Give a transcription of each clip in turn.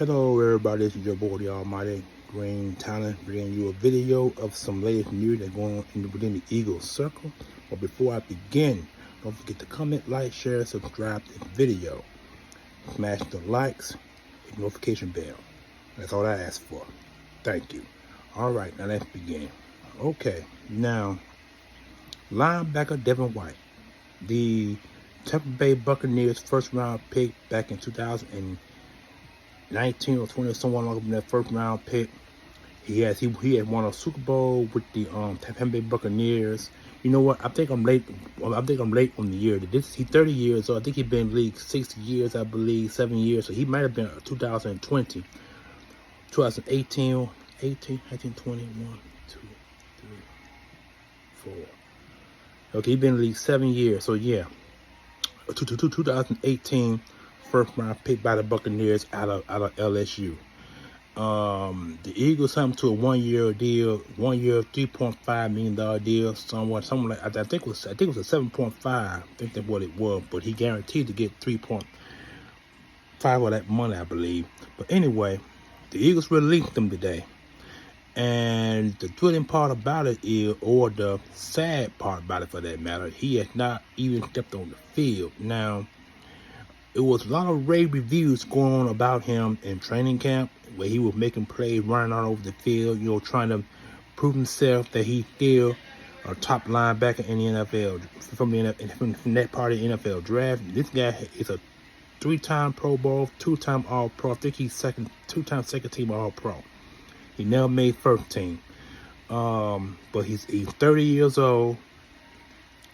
Hello everybody, this is your boy the Almighty Green Talent, bringing you a video of some latest news that's going on within the Eagles circle. But before I begin, don't forget to comment, like, share, subscribe to the video. Smash the likes, hit the notification bell. That's all I ask for. Thank you. Alright, now let's begin. Okay, now linebacker Devin White, the Tampa Bay Buccaneers first round pick back in 2019 or 20 or someone like that first round pick. He had won a Super Bowl with the Tampa Bay Buccaneers. You know what? I think I'm late. Well, I think I'm late on the year. He's 30 years old. I think he's been in the league 60 years, I believe, 7 years. So he might have been 2020, 2018, 18, 19, 20, 1, 2, 3, 4. Okay, he's been in the league 7 years. So yeah, 2018 first round pick by the Buccaneers out of LSU. The Eagles signed him to a 1 year deal, 1 year, $3.5 million deal. Something like I think it was a 7.5. I think that's what it was, but he guaranteed to get 3.5 of that money, I believe. But anyway, the Eagles released him today, and the thrilling part about it is, or the sad part about it for that matter, he has not even stepped on the field. Now, it was a lot of rave reviews going on about him in training camp, where he was making plays, running all over the field, you know, trying to prove himself that he's still a top linebacker in the NFL, from that part of the NFL draft. This guy is a 3-time Pro Bowl, 2-time All-Pro. I think he's 2-time second team All-Pro. He never made first team. But he's 30 years old.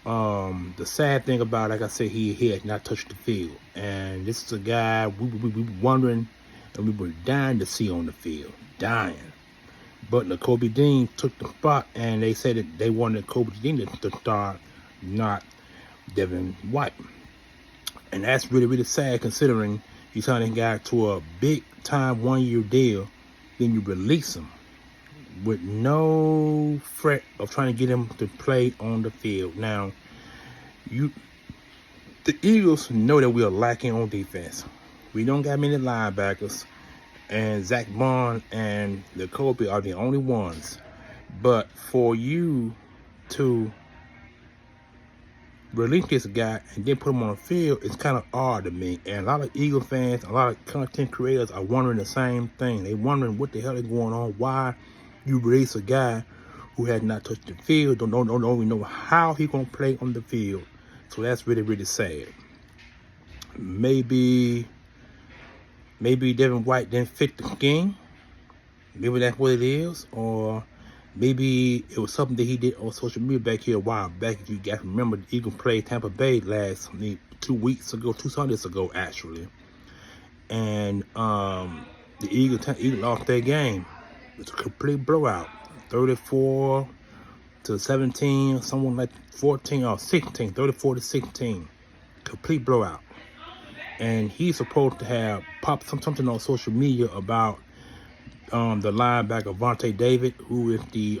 The sad thing about it, like I said, he had not touched the field. And this is a guy we were wondering and we were dying to see on the field. Dying. But Kobe Dean took the spot, and they said that they wanted Kobe Dean to start, not Devin White. And that's really, really sad, considering you signed a guy to a big-time 1-year deal, then you release him with no threat of trying to get him to play on the field. Now, the Eagles know that we are lacking on defense. We don't got many linebackers, and Zach Bond and Kobe are the only ones. But for you to release this guy and then put him on the field, it's kind of odd to me. And a lot of Eagle fans, a lot of content creators are wondering the same thing. They wondering what the hell is going on. Why you release a guy who has not touched the field, don't even know how he gonna play on the field. So that's really, really sad. Maybe Devin White didn't fit the scheme. Maybe that's what it is. Or maybe it was something that he did on social media back here a while back. If you guys remember, the Eagles played Tampa Bay 2 Sundays ago, actually. And the Eagles lost their game. It's a complete blowout. 34-17, someone like 14 or 16, 34-16. Complete blowout. And he's supposed to have popped something on social media about the linebacker Vontae David, who is the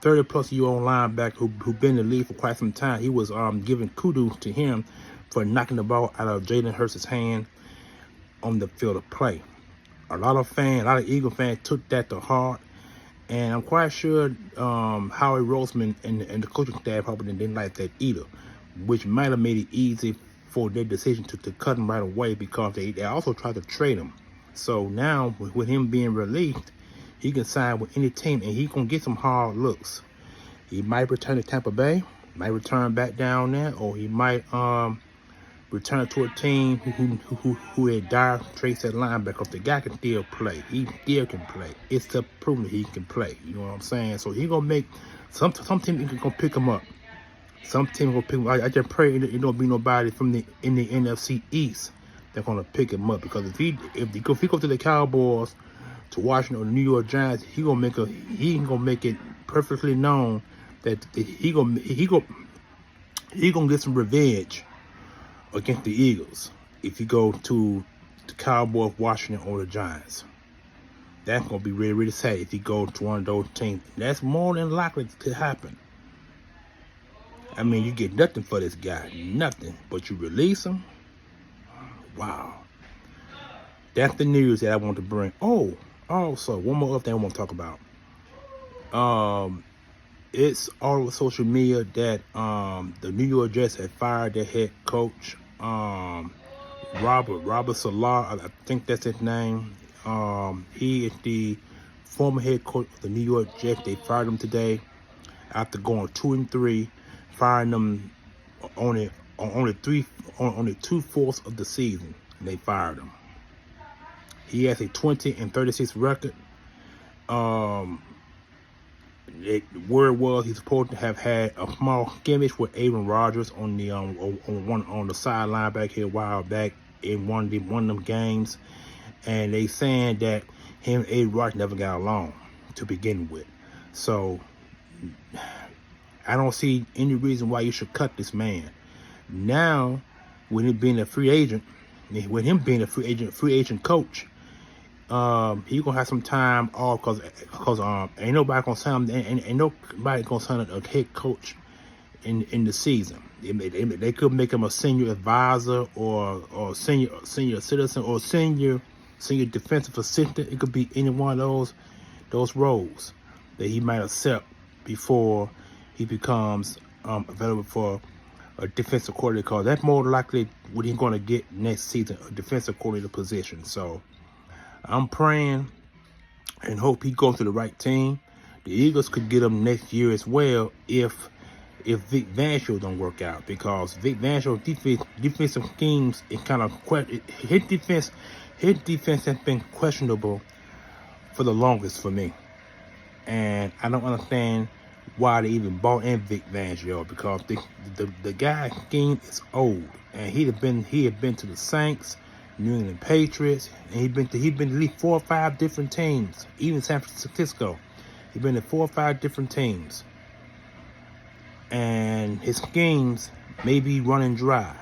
30-plus-year-old linebacker who been in the league for quite some time. He was giving kudos to him for knocking the ball out of Jalen Hurts' hand on the field of play. A lot of Eagle fans took that to heart, and I'm quite sure Howie Roseman and the coaching staff probably didn't like that either, which might have made it easy for their decision to cut him right away, because they also tried to trade him. So now, with him being released, he can sign with any team, and he's going to get some hard looks. He might return to Tampa Bay, might return back down there, or he might return to a team who had dire traits at linebacker. The guy can still play. He still can play. It's to prove that he can play. You know what I'm saying? So he's going to make some team going to pick him up. Some team will pick him up. I just pray it don't be nobody in the NFC East that's gonna pick him up, because if he go to the Cowboys, to Washington or the New York Giants, he gonna make it perfectly known that he gonna get some revenge against the Eagles if he go to the Cowboys, Washington, or the Giants. That's gonna be really, really sad if he goes to one of those teams. That's more than likely to happen. I mean, you get nothing for this guy, nothing, but you release him. Wow. That's the news that I want to bring. Oh, also one more other thing I want to talk about. It's all over social media that the New York Jets had fired their head coach, Robert Saleh. I think that's his name. He is the former head coach of the New York Jets. They fired him today after going 2-3, firing them only 2/4 of the season. And they fired him. He has a 20-36 record. Word was he's supposed to have had a small skirmish with Aaron Rodgers on the sideline back here a while back in one of them games, and they saying that him and Aaron Rodgers never got along to begin with. So I don't see any reason why you should cut this man. Now, with him being a free agent coach, he gonna have some time off because ain't nobody gonna sign him, ain't nobody gonna sign a head coach in the season. They could make him a senior advisor or senior citizen or senior defensive assistant. It could be any one of those roles that he might accept before he becomes available for a defensive coordinator, because that's more likely what he's going to get next season, a defensive coordinator position. So I'm praying and hope he goes to the right team. The Eagles could get him next year as well if Vic Fangio don't work out, because Vic Fangio defensive schemes is kind of his defense has been questionable for the longest for me, and I don't understand why they even bought in Vic Fangio, because the guy's scheme is old, and he had been to the Saints, New England Patriots, and he'd been to at least 4 or 5 different teams, even San Francisco. He's been to 4 or 5 different teams, and his schemes may be running dry,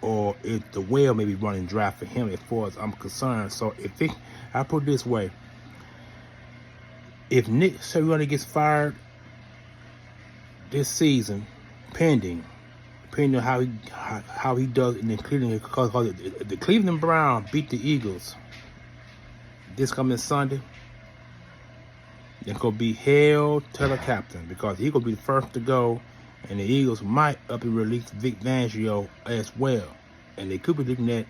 or if the well may be running dry for him as far as I'm concerned. So I put it this way: if Nick Sirianni gets fired this season, pending on how he does in the Cleveland, because the Cleveland Browns beat the Eagles this coming Sunday, they're gonna be held to the captain, because he's gonna be the first to go, and the Eagles might up and release Vic Fangio as well, and they could be looking at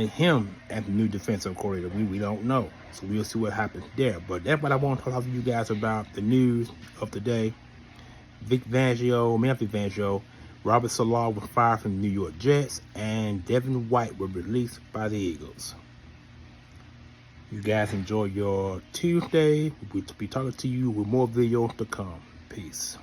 him as the new defensive coordinator. We don't know, so we'll see what happens there. But that's what I want to talk to you guys about, the news of the day. Robert Saleh was fired from the New York Jets, and Devin White was released by the Eagles. You guys enjoy your Tuesday. We'll be talking to you with more videos to come. Peace.